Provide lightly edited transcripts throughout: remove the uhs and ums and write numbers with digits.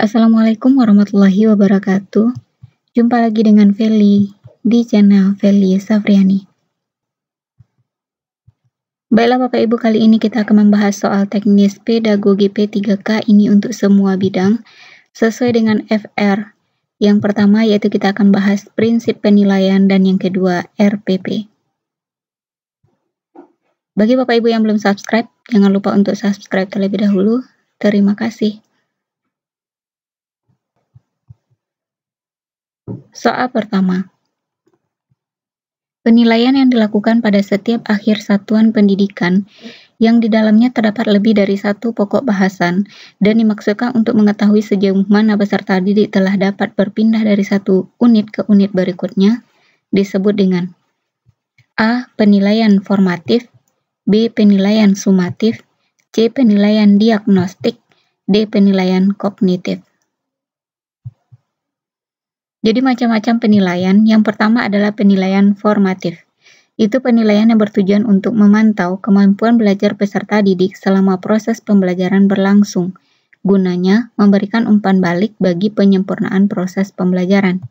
Assalamualaikum warahmatullahi wabarakatuh. Jumpa lagi dengan Feli di channel Feli Safriani. Baiklah Bapak Ibu, kali ini kita akan membahas soal teknis pedagogi P3K ini untuk semua bidang sesuai dengan FR. Yang pertama yaitu kita akan bahas prinsip penilaian dan yang kedua RPP. Bagi Bapak Ibu yang belum subscribe, jangan lupa untuk subscribe terlebih dahulu. Terima kasih. Soal pertama. Penilaian yang dilakukan pada setiap akhir satuan pendidikan yang di dalamnya terdapat lebih dari satu pokok bahasan dan dimaksudkan untuk mengetahui sejauh mana peserta didik telah dapat berpindah dari satu unit ke unit berikutnya disebut dengan A. Penilaian formatif, B. Penilaian sumatif, C. Penilaian diagnostik, D. Penilaian kognitif. Jadi macam-macam penilaian. Yang pertama adalah penilaian formatif. Itu penilaian yang bertujuan untuk memantau kemampuan belajar peserta didik selama proses pembelajaran berlangsung. Gunanya memberikan umpan balik bagi penyempurnaan proses pembelajaran.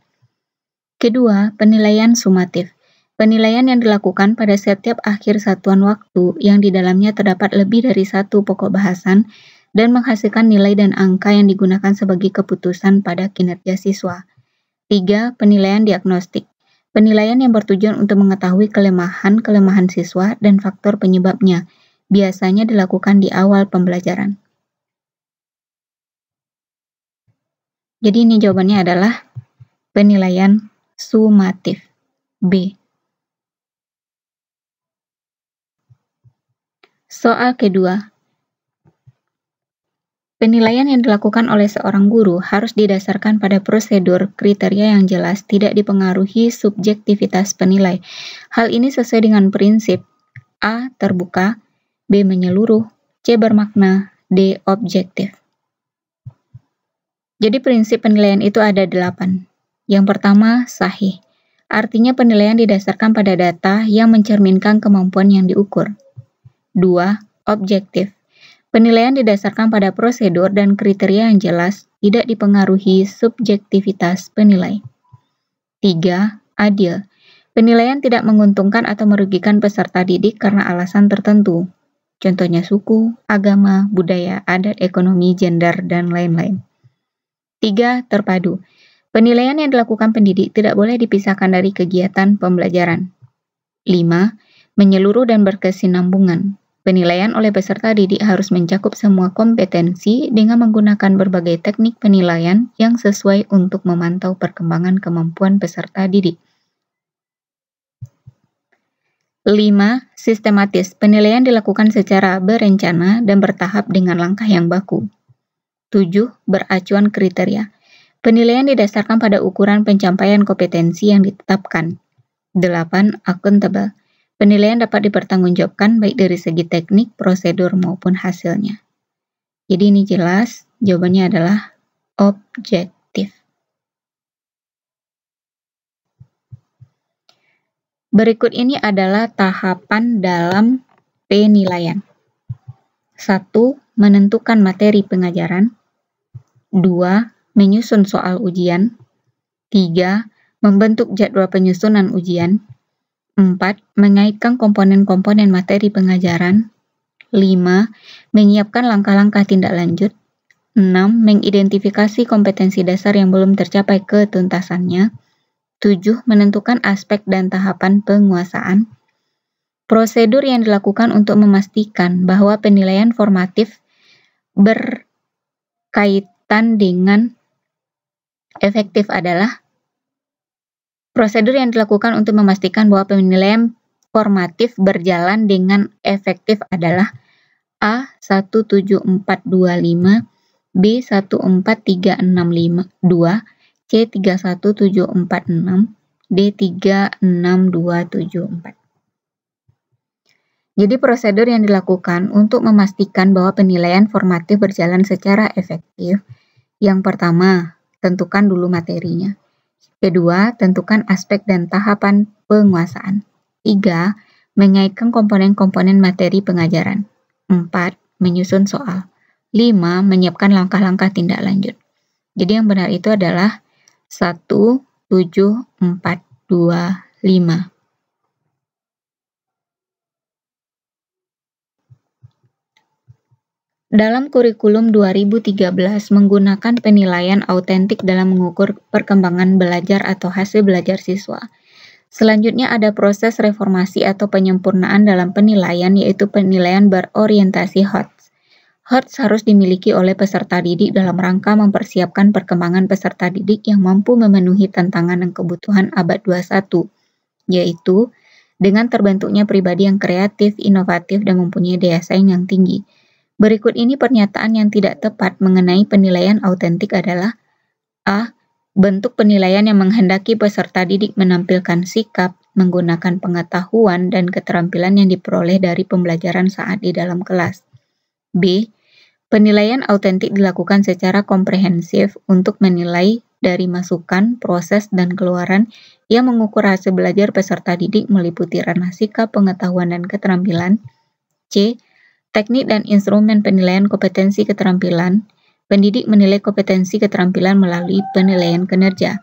Kedua, penilaian sumatif. Penilaian yang dilakukan pada setiap akhir satuan waktu yang di dalamnya terdapat lebih dari satu pokok bahasan dan menghasilkan nilai dan angka yang digunakan sebagai keputusan pada kinerja siswa. 3. Penilaian diagnostik. Penilaian yang bertujuan untuk mengetahui kelemahan-kelemahan siswa dan faktor penyebabnya, biasanya dilakukan di awal pembelajaran. Jadi ini jawabannya adalah penilaian sumatif, B. Soal kedua. Penilaian yang dilakukan oleh seorang guru harus didasarkan pada prosedur kriteria yang jelas, tidak dipengaruhi subjektivitas penilai. Hal ini sesuai dengan prinsip A. Terbuka, B. Menyeluruh, C. Bermakna, D. Objektif. Jadi prinsip penilaian itu ada 8. Yang pertama, sahih. Artinya penilaian didasarkan pada data yang mencerminkan kemampuan yang diukur. 2. Objektif. Penilaian didasarkan pada prosedur dan kriteria yang jelas, tidak dipengaruhi subjektivitas penilai. 3. Adil. Penilaian tidak menguntungkan atau merugikan peserta didik karena alasan tertentu. Contohnya suku, agama, budaya, adat, ekonomi, gender, dan lain-lain. 3. Terpadu. Penilaian yang dilakukan pendidik tidak boleh dipisahkan dari kegiatan pembelajaran. 5. Menyeluruh dan berkesinambungan. Penilaian oleh peserta didik harus mencakup semua kompetensi dengan menggunakan berbagai teknik penilaian yang sesuai untuk memantau perkembangan kemampuan peserta didik. 5. Sistematis. Penilaian dilakukan secara berencana dan bertahap dengan langkah yang baku. 7. Beracuan kriteria. Penilaian didasarkan pada ukuran pencapaian kompetensi yang ditetapkan. 8. Akuntabel. Penilaian dapat dipertanggungjawabkan baik dari segi teknik, prosedur, maupun hasilnya. Jadi ini jelas, jawabannya adalah objektif. Berikut ini adalah tahapan dalam penilaian. 1. Menentukan materi pengajaran. 2. Menyusun soal ujian. 3. Membentuk jadwal penyusunan ujian. 4. Mengaitkan komponen-komponen materi pengajaran. 5. Menyiapkan langkah-langkah tindak lanjut. 6. Mengidentifikasi kompetensi dasar yang belum tercapai ketuntasannya. 7. Menentukan aspek dan tahapan penguasaan. Prosedur yang dilakukan untuk memastikan bahwa penilaian formatif berkaitan dengan efektif adalah prosedur yang dilakukan untuk memastikan bahwa penilaian formatif berjalan dengan efektif adalah A. 17425, B. 14365, 2, C. 31746, D. 36274. Jadi prosedur yang dilakukan untuk memastikan bahwa penilaian formatif berjalan secara efektif. Yang pertama, tentukan dulu materinya. Kedua, tentukan aspek dan tahapan penguasaan. 3. Mengaitkan komponen-komponen materi pengajaran. 4. Menyusun soal. 5. Menyiapkan langkah-langkah tindak lanjut. Jadi yang benar itu adalah 1, 7, 4, 2, 5. Dalam kurikulum 2013 menggunakan penilaian autentik dalam mengukur perkembangan belajar atau hasil belajar siswa. Selanjutnya ada proses reformasi atau penyempurnaan dalam penilaian, yaitu penilaian berorientasi HOTS. HOTS harus dimiliki oleh peserta didik dalam rangka mempersiapkan perkembangan peserta didik yang mampu memenuhi tantangan dan kebutuhan abad 21, yaitu dengan terbentuknya pribadi yang kreatif, inovatif, dan mempunyai daya saing yang tinggi. Berikut ini pernyataan yang tidak tepat mengenai penilaian autentik adalah: A. Bentuk penilaian yang menghendaki peserta didik menampilkan sikap, menggunakan pengetahuan dan keterampilan yang diperoleh dari pembelajaran saat di dalam kelas. B. Penilaian autentik dilakukan secara komprehensif untuk menilai dari masukan, proses, dan keluaran yang mengukur hasil belajar peserta didik meliputi ranah sikap, pengetahuan, dan keterampilan. C. Teknik dan instrumen penilaian kompetensi keterampilan. Pendidik menilai kompetensi keterampilan melalui penilaian kinerja.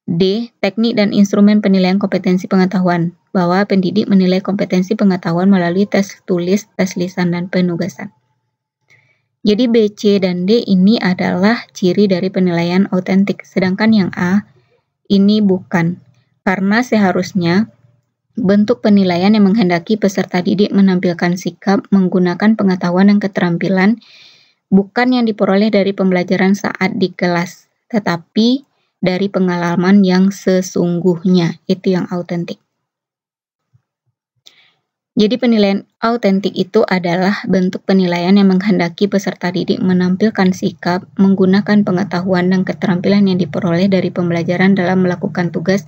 D. Teknik dan instrumen penilaian kompetensi pengetahuan, bahwa pendidik menilai kompetensi pengetahuan melalui tes tulis, tes lisan, dan penugasan. Jadi B, C, dan D ini adalah ciri dari penilaian autentik, sedangkan yang A ini bukan, karena seharusnya bentuk penilaian yang menghendaki peserta didik menampilkan sikap, menggunakan pengetahuan dan keterampilan, bukan yang diperoleh dari pembelajaran saat di kelas, tetapi dari pengalaman yang sesungguhnya, itu yang autentik. Jadi penilaian autentik itu adalah bentuk penilaian yang menghendaki peserta didik menampilkan sikap, menggunakan pengetahuan dan keterampilan yang diperoleh dari pembelajaran dalam melakukan tugas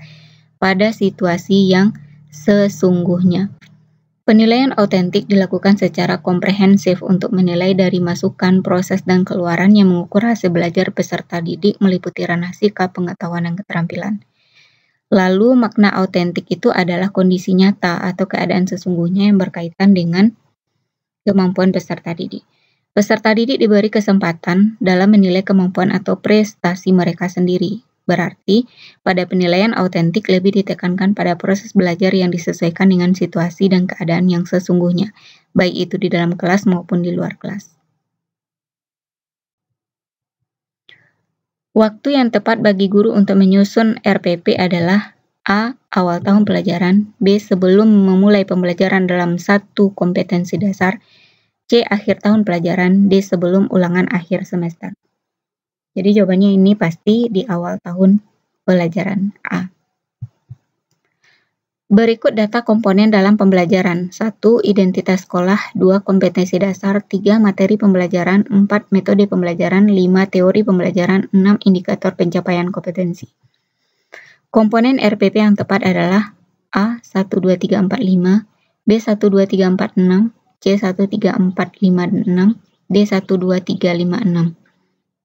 pada situasi yang sesungguhnya. Penilaian autentik dilakukan secara komprehensif untuk menilai dari masukan, proses, dan keluaran yang mengukur hasil belajar peserta didik meliputi ranah sikap, pengetahuan, dan keterampilan. Lalu makna autentik itu adalah kondisi nyata atau keadaan sesungguhnya yang berkaitan dengan kemampuan peserta didik. Peserta didik diberi kesempatan dalam menilai kemampuan atau prestasi mereka sendiri. Berarti, pada penilaian autentik lebih ditekankan pada proses belajar yang disesuaikan dengan situasi dan keadaan yang sesungguhnya, baik itu di dalam kelas maupun di luar kelas. Waktu yang tepat bagi guru untuk menyusun RPP adalah A. Awal tahun pelajaran, B. Sebelum memulai pembelajaran dalam satu kompetensi dasar, C. Akhir tahun pelajaran, D. Sebelum ulangan akhir semester. Jadi jawabannya ini pasti di awal tahun pelajaran A. Berikut data komponen dalam pembelajaran. 1. Identitas sekolah, 2. Kompetensi dasar, 3. Materi pembelajaran, 4. Metode pembelajaran, 5. Teori pembelajaran, 6. Indikator pencapaian kompetensi. Komponen RPP yang tepat adalah A. 1, 2, 3, 4, 5, B. 1, 2, 3, 4, 6, C. 1, 3, 4, 5, 6, D. 1, 2, 3, 5, 6.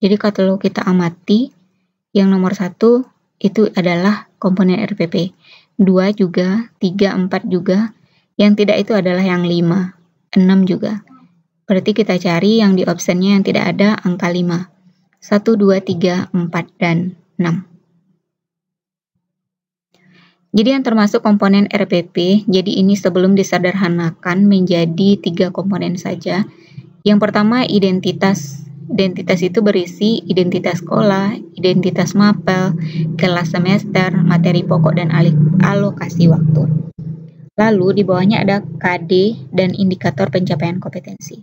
Jadi kalau kita amati, yang nomor 1 itu adalah komponen RPP. 2 juga, 3, 4 juga. Yang tidak itu adalah yang 5, 6 juga. Berarti kita cari yang di optionnya yang tidak ada angka 5. 1, 2, 3, 4, dan 6. Jadi yang termasuk komponen RPP, jadi ini sebelum disederhanakan menjadi 3 komponen saja. Yang pertama identitas. Identitas itu berisi identitas sekolah, identitas mapel, kelas semester, materi pokok, dan alokasi waktu. Lalu di bawahnya ada KD dan indikator pencapaian kompetensi.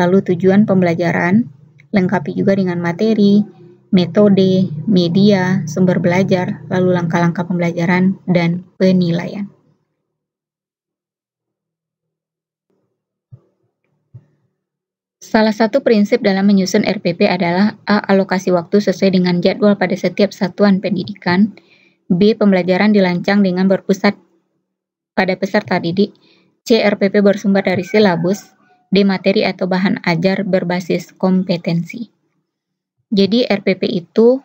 Lalu tujuan pembelajaran, lengkapi juga dengan materi, metode, media, sumber belajar, lalu langkah-langkah pembelajaran, dan penilaian. Salah satu prinsip dalam menyusun RPP adalah A. Alokasi waktu sesuai dengan jadwal pada setiap satuan pendidikan, B. Pembelajaran dirancang dengan berpusat pada peserta didik, C. RPP bersumber dari silabus, D. Materi atau bahan ajar berbasis kompetensi. Jadi RPP itu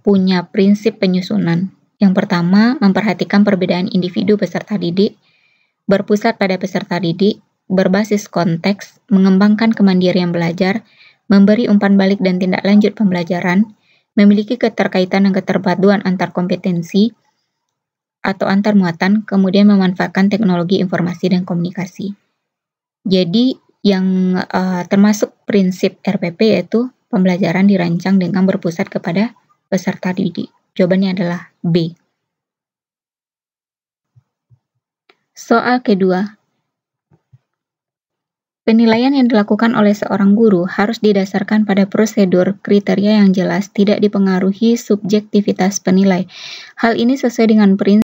punya prinsip penyusunan. Yang pertama, memperhatikan perbedaan individu peserta didik, berpusat pada peserta didik, berbasis konteks, mengembangkan kemandirian belajar, memberi umpan balik dan tindak lanjut pembelajaran, memiliki keterkaitan dan keterpaduan antar kompetensi atau antar muatan, kemudian memanfaatkan teknologi informasi dan komunikasi. Jadi, yang termasuk prinsip RPP yaitu pembelajaran dirancang dengan berpusat kepada peserta didik. Jawabannya adalah B. Soal kedua. Penilaian yang dilakukan oleh seorang guru harus didasarkan pada prosedur, kriteria yang jelas, tidak dipengaruhi subjektivitas penilai. Hal ini sesuai dengan prinsip